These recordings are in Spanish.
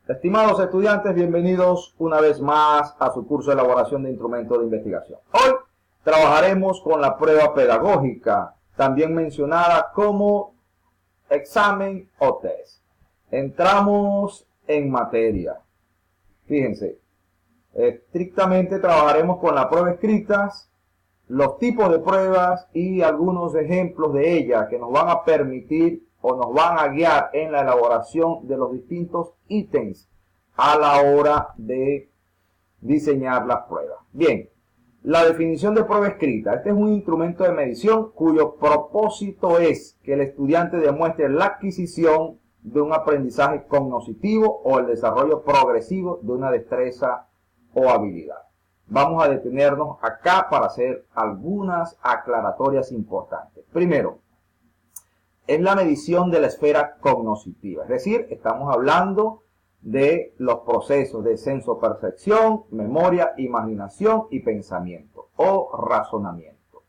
Estimados estudiantes, bienvenidos una vez más a su curso de elaboración de instrumentos de investigación. Hoy trabajaremos con la prueba pedagógica, también mencionada como examen o test. Entramos en materia. Fíjense, estrictamente trabajaremos con la prueba escritas, los tipos de pruebas y algunos ejemplos de ellas que nos van a permitir o nos van a guiar en la elaboración de los distintos ítems a la hora de diseñar las pruebas. Bien, la definición de prueba escrita. Este es un instrumento de medición cuyo propósito es que el estudiante demuestre la adquisición de un aprendizaje cognoscitivo o el desarrollo progresivo de una destreza o habilidad. Vamos a detenernos acá para hacer algunas aclaratorias importantes. Primero, es la medición de la esfera cognoscitiva, es decir, estamos hablando de los procesos de senso-percepción, memoria, imaginación y pensamiento o razonamiento.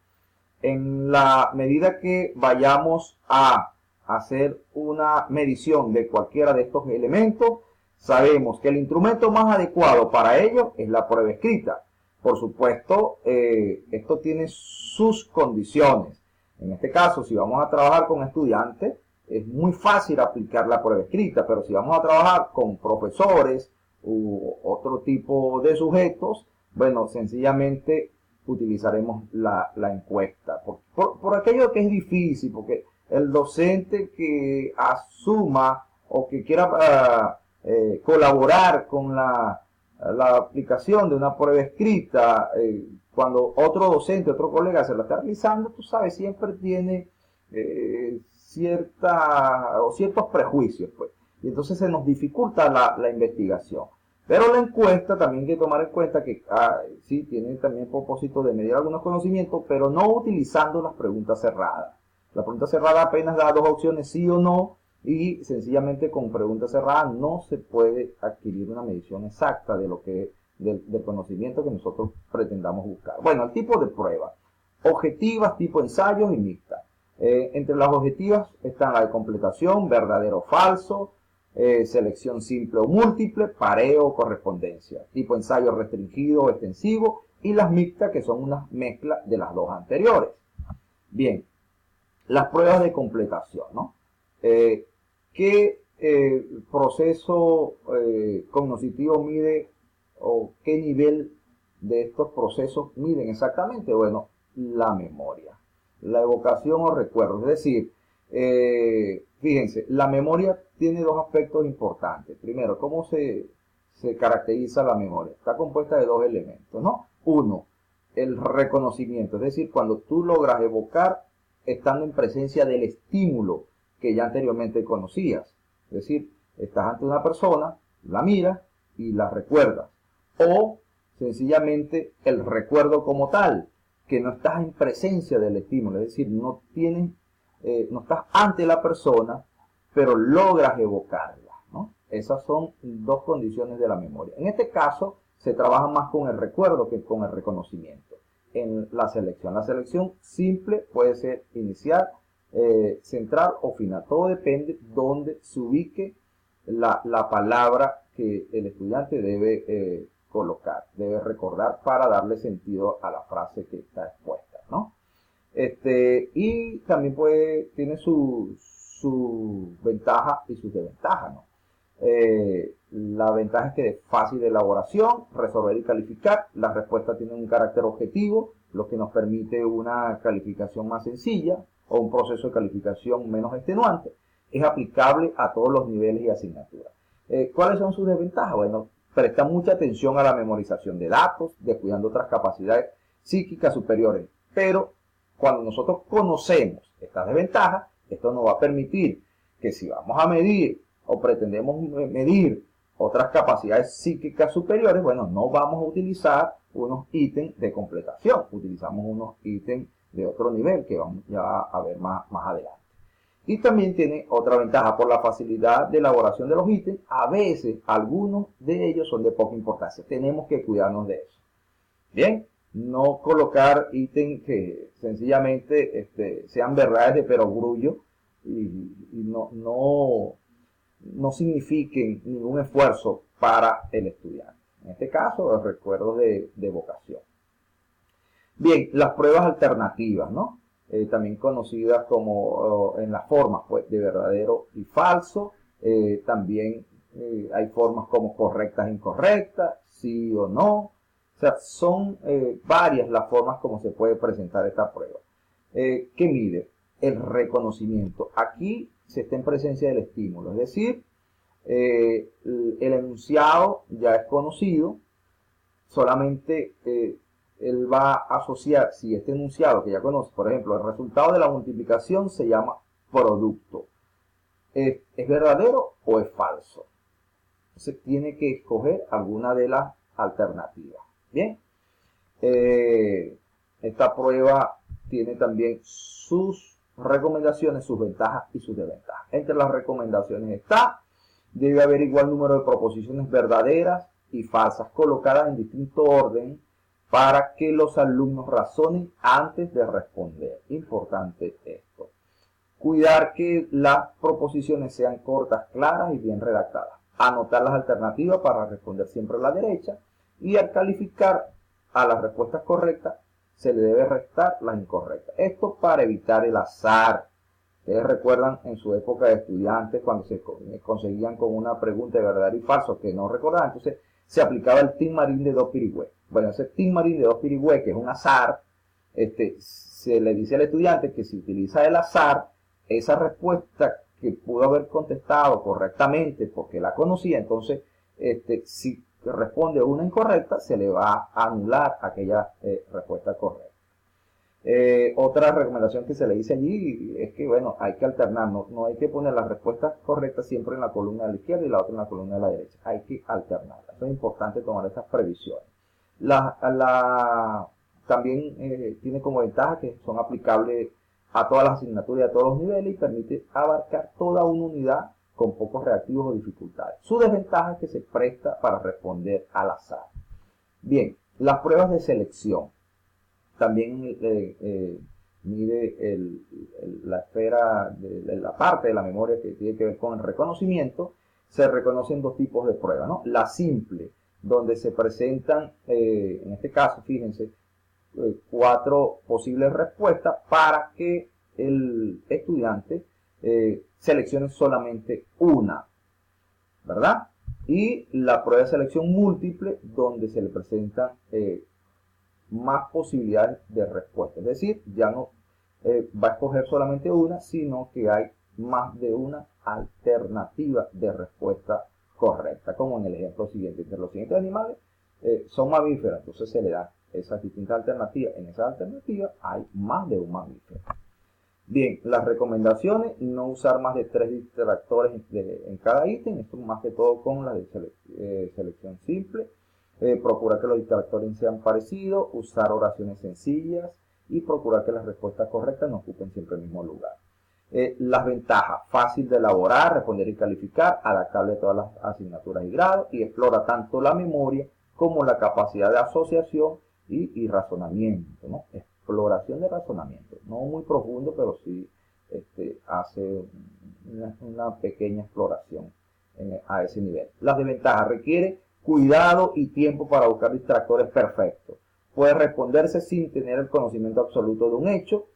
En la medida que vayamos a hacer una medición de cualquiera de estos elementos, sabemos que el instrumento más adecuado para ello es la prueba escrita. Por supuesto, esto tiene sus condiciones. En este caso, si vamos a trabajar con estudiantes, es muy fácil aplicar la prueba escrita, pero si vamos a trabajar con profesores u otro tipo de sujetos, bueno, sencillamente utilizaremos la encuesta. Por aquello que es difícil, porque el docente que asuma o que quiera colaborar con la aplicación de una prueba escrita, cuando otro docente, otro colega se la está realizando, tú sabes, siempre tiene ciertos prejuicios, pues, y entonces se nos dificulta la investigación. Pero la encuesta también hay que tomar en cuenta que sí tiene también el propósito de medir algunos conocimientos, pero no utilizando las preguntas cerradas. La pregunta cerrada apenas da dos opciones, sí o no, y sencillamente con preguntas cerradas no se puede adquirir una medición exacta de lo que del conocimiento que nosotros pretendamos buscar. Bueno, el tipo de prueba: objetivas, tipo ensayos y mixtas. Entre las objetivas están la de completación, verdadero o falso, selección simple o múltiple, pareo o correspondencia, tipo ensayo restringido o extensivo, y las mixtas, que son una mezcla de las dos anteriores. Bien, las pruebas de completación, ¿no? ¿Qué proceso cognoscitivo mide o qué nivel de estos procesos miden exactamente? Bueno, la memoria, la evocación o recuerdo. Es decir, fíjense, la memoria tiene dos aspectos importantes. Primero, ¿cómo se caracteriza la memoria? Está compuesta de dos elementos, ¿no? Uno, el reconocimiento, es decir, cuando tú logras evocar estando en presencia del estímulo que ya anteriormente conocías. Es decir, estás ante una persona, la miras y la recuerdas. O sencillamente el recuerdo como tal, que no estás en presencia del estímulo, es decir, no estás ante la persona, pero logras evocarla, ¿no? Esas son dos condiciones de la memoria. En este caso, se trabaja más con el recuerdo que con el reconocimiento. En la selección. La selección simple puede ser inicial, central o final. Todo depende donde se ubique la palabra que el estudiante debe colocar, debe recordar para darle sentido a la frase que está expuesta, ¿no? Y también tiene su ventaja y sus desventajas, ¿no? La ventaja es que es fácil de elaboración, resolver y calificar. Las respuestas tienen un carácter objetivo, lo que nos permite una calificación más sencilla o un proceso de calificación menos extenuante. Es aplicable a todos los niveles y asignaturas. ¿Cuáles son sus desventajas? Bueno, presta mucha atención a la memorización de datos, descuidando otras capacidades psíquicas superiores. Pero cuando nosotros conocemos estas desventajas, esto nos va a permitir que si vamos a medir o pretendemos medir otras capacidades psíquicas superiores, bueno, no vamos a utilizar unos ítems de completación, utilizamos unos ítems de otro nivel que vamos ya a ver más adelante. Y también tiene otra ventaja: por la facilidad de elaboración de los ítems, a veces algunos de ellos son de poca importancia, tenemos que cuidarnos de eso. Bien, no colocar ítems que sencillamente sean verdades de perogrullo y no no signifiquen ningún esfuerzo para el estudiante. En este caso, los recuerdos de vocación. Bien, las pruebas alternativas, ¿no? También conocidas como en las formas pues, de verdadero y falso. También hay formas como correctas e incorrectas, sí o no. O sea, son varias las formas como se puede presentar esta prueba. ¿Qué mide? El reconocimiento. Aquí se está en presencia del estímulo, es decir, el enunciado ya es conocido, solamente él va a asociar, si este enunciado que ya conoce, por ejemplo, el resultado de la multiplicación se llama producto. ¿Es verdadero o es falso? Entonces tiene que escoger alguna de las alternativas. Bien, esta prueba tiene también sus recomendaciones, sus ventajas y sus desventajas. Entre las recomendaciones está, debe haber igual número de proposiciones verdaderas y falsas colocadas en distinto orden para que los alumnos razonen antes de responder. Importante esto. Cuidar que las proposiciones sean cortas, claras y bien redactadas. Anotar las alternativas para responder siempre a la derecha y al calificar a las respuestas correctas se le debe restar las incorrectas. Esto para evitar el azar. Ustedes recuerdan en su época de estudiantes cuando se conseguían con una pregunta de verdadero y falso que no recordaban, entonces se aplicaba el Tin Marín de dos pirigües. Bueno, ese Tin Marín de dos pirigües, que es un azar, se le dice al estudiante que si utiliza el azar, esa respuesta que pudo haber contestado correctamente porque la conocía, entonces si responde una incorrecta, se le va a anular aquella respuesta correcta. Otra recomendación que se le dice allí es que, bueno, hay que alternar, no hay que poner las respuestas correctas siempre en la columna de la izquierda y la otra en la columna de la derecha, hay que alternarlas. Eso es importante tomar estas previsiones. También tiene como ventaja que son aplicables a todas las asignaturas y a todos los niveles y permite abarcar toda una unidad con pocos reactivos o dificultades. Su desventaja es que se presta para responder al azar. Bien, las pruebas de selección. También mide la esfera de la parte de la memoria que tiene que ver con el reconocimiento. Se reconocen dos tipos de pruebas, ¿no? La simple, donde se presentan, en este caso, fíjense, 4 posibles respuestas para que el estudiante seleccione solamente una, ¿verdad? Y la prueba de selección múltiple, donde se le presentan más posibilidades de respuesta. Es decir, ya no va a escoger solamente una, sino que hay más de una alternativa de respuesta correcta, como en el ejemplo siguiente. Entre los siguientes animales son mamíferos, entonces se le dan esas distintas alternativas. En esas alternativas hay más de un mamífero. Bien, las recomendaciones, no usar más de 3 distractores en cada ítem, esto más que todo con la de selección simple. Procurar que los distractores sean parecidos, usar oraciones sencillas y procurar que las respuestas correctas no ocupen siempre el mismo lugar. Las ventajas, fácil de elaborar, responder y calificar, adaptable a todas las asignaturas y grados y explora tanto la memoria como la capacidad de asociación y razonamiento, ¿no? Exploración de razonamiento, no muy profundo, pero sí hace una pequeña exploración a ese nivel. Las desventajas, requiere cuidado y tiempo para buscar distractores perfectos. Puede responderse sin tener el conocimiento absoluto de un hecho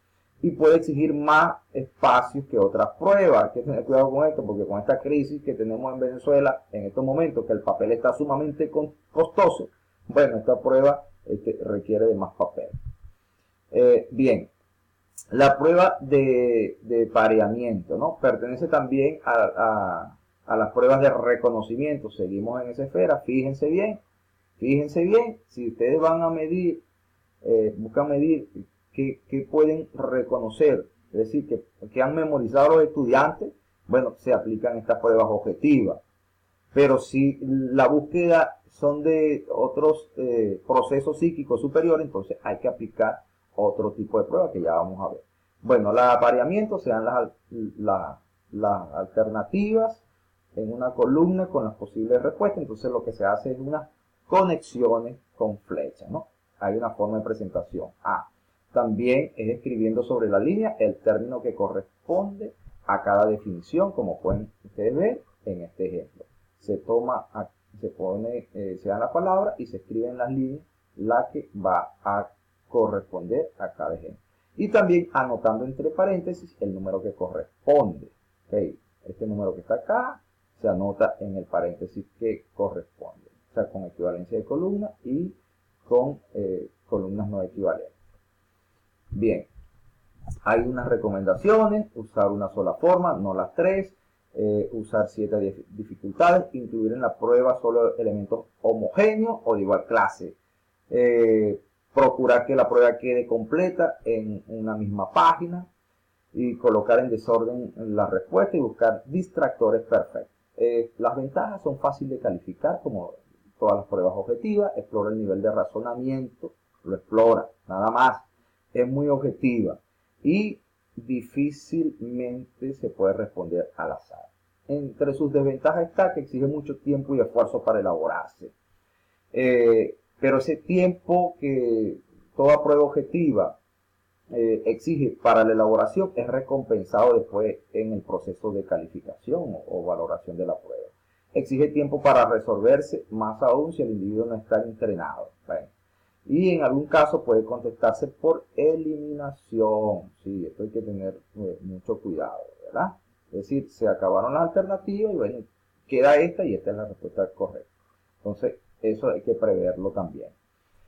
y puede exigir más espacios que otras pruebas. Hay que tener cuidado con esto porque con esta crisis que tenemos en Venezuela en estos momentos, que el papel está sumamente costoso, bueno, esta prueba requiere de más papel. Bien, la prueba de pareamiento, ¿no? Pertenece también a las pruebas de reconocimiento. Seguimos en esa esfera, fíjense bien, si ustedes van a medir, buscan medir qué pueden reconocer, es decir, que han memorizado los estudiantes, bueno, se aplican estas pruebas objetivas. Pero si la búsqueda son de otros procesos psíquicos superiores, entonces hay que aplicar otro tipo de prueba que ya vamos a ver. Bueno, el apareamiento se dan las alternativas en una columna con las posibles respuestas, entonces lo que se hace es unas conexiones con flechas, ¿no? Hay una forma de presentación. También es escribiendo sobre la línea el término que corresponde a cada definición, como pueden ustedes ver, en este ejemplo. Se toma, se pone, se da la palabra y se escribe en las líneas la que va a corresponder a cada ejemplo. Y también anotando entre paréntesis el número que corresponde. ¿Okay? Este número que está acá se anota en el paréntesis que corresponde. O sea, con equivalencia de columna y con columnas no equivalentes. Bien, hay unas recomendaciones: usar una sola forma, no las tres, usar 7 dificultades, incluir en la prueba solo elementos homogéneos o de igual clase, procurar que la prueba quede completa en una misma página y colocar en desorden la respuesta y buscar distractores perfectos. Las ventajas son fáciles de calificar, como todas las pruebas objetivas. Explora el nivel de razonamiento, lo explora, nada más. Es muy objetiva y difícilmente se puede responder al azar. Entre sus desventajas está que exige mucho tiempo y esfuerzo para elaborarse. Pero ese tiempo que toda prueba objetiva exige para la elaboración es recompensado después en el proceso de calificación o valoración de la prueba. Exige tiempo para resolverse, más aún si el individuo no está entrenado. Bueno, y en algún caso puede contestarse por eliminación. Sí, esto hay que tener mucho cuidado, ¿verdad? Es decir, se acabaron las alternativas y bueno, queda esta y esta es la respuesta correcta. Entonces, eso hay que preverlo también.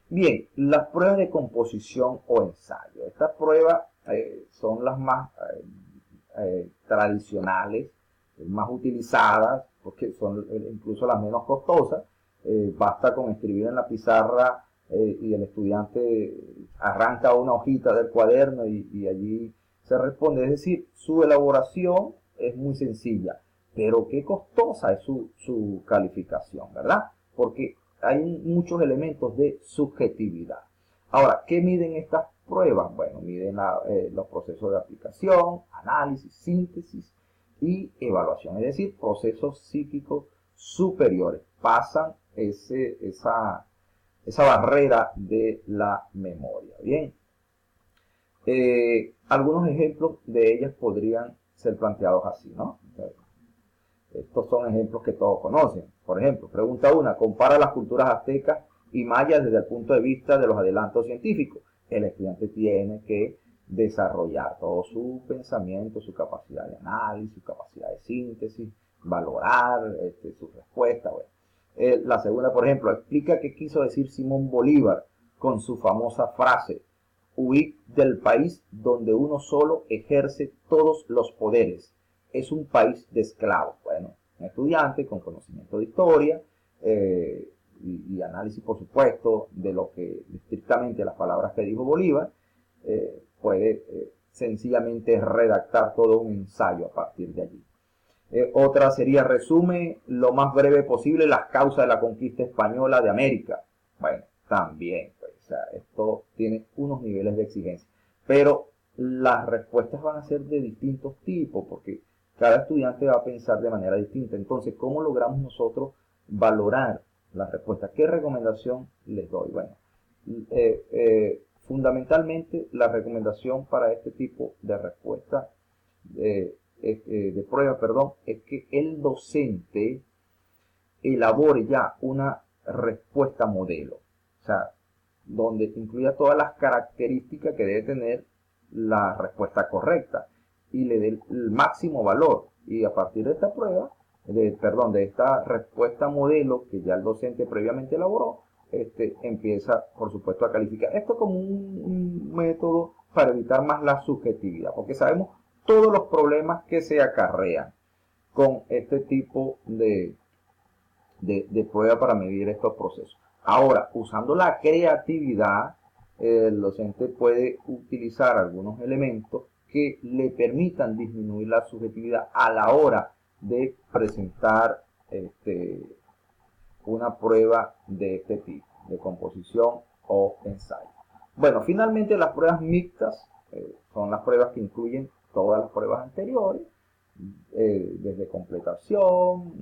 Bien, las pruebas de composición o ensayo. Estas pruebas son las más tradicionales, más utilizadas, porque son incluso las menos costosas. Basta con escribir en la pizarra y el estudiante arranca una hojita del cuaderno y allí se responde. Es decir, su elaboración es muy sencilla, pero qué costosa es su calificación, ¿verdad? Porque hay muchos elementos de subjetividad. Ahora, ¿qué miden estas pruebas? Bueno, miden los procesos de aplicación, análisis, síntesis y evaluación, es decir, procesos psíquicos superiores. Pasan esa barrera de la memoria. Bien, algunos ejemplos de ellas podrían ser planteados así, ¿no? Estos son ejemplos que todos conocen. Por ejemplo, pregunta 1, compara las culturas aztecas y mayas desde el punto de vista de los adelantos científicos. El estudiante tiene que desarrollar todo su pensamiento, su capacidad de análisis, su capacidad de síntesis, valorar su respuesta. Bueno. La segunda, por ejemplo, explica qué quiso decir Simón Bolívar con su famosa frase: huid del país donde uno solo ejerce todos los poderes. Es un país de esclavos. Bueno, un estudiante con conocimiento de historia y análisis, por supuesto, de lo que estrictamente las palabras que dijo Bolívar, puede sencillamente redactar todo un ensayo a partir de allí. Otra sería: resume lo más breve posible las causas de la conquista española de América. Bueno, también, pues, o sea, esto tiene unos niveles de exigencia, pero las respuestas van a ser de distintos tipos, porque cada estudiante va a pensar de manera distinta. Entonces, ¿cómo logramos nosotros valorar las respuestas? ¿Qué recomendación les doy? Bueno, fundamentalmente la recomendación para este tipo de respuesta de prueba, es que el docente elabore ya una respuesta modelo, o sea, donde incluya todas las características que debe tener la respuesta correcta y le dé el máximo valor. Y a partir de esta prueba, de esta respuesta modelo que ya el docente previamente elaboró, empieza, por supuesto, a calificar. Esto como un método para evitar más la subjetividad, porque sabemos todos los problemas que se acarrean con este tipo de prueba para medir estos procesos. Ahora, usando la creatividad, el docente puede utilizar algunos elementos que le permitan disminuir la subjetividad a la hora de presentar una prueba de este tipo, de composición o ensayo. Bueno, finalmente las pruebas mixtas son las pruebas que incluyen todas las pruebas anteriores, desde completación,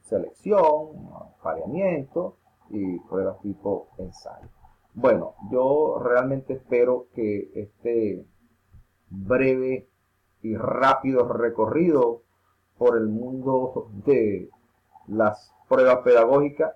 selección, pareamiento y pruebas tipo ensayo. Bueno, yo realmente espero que este breve y rápido recorrido por el mundo de las pruebas pedagógicas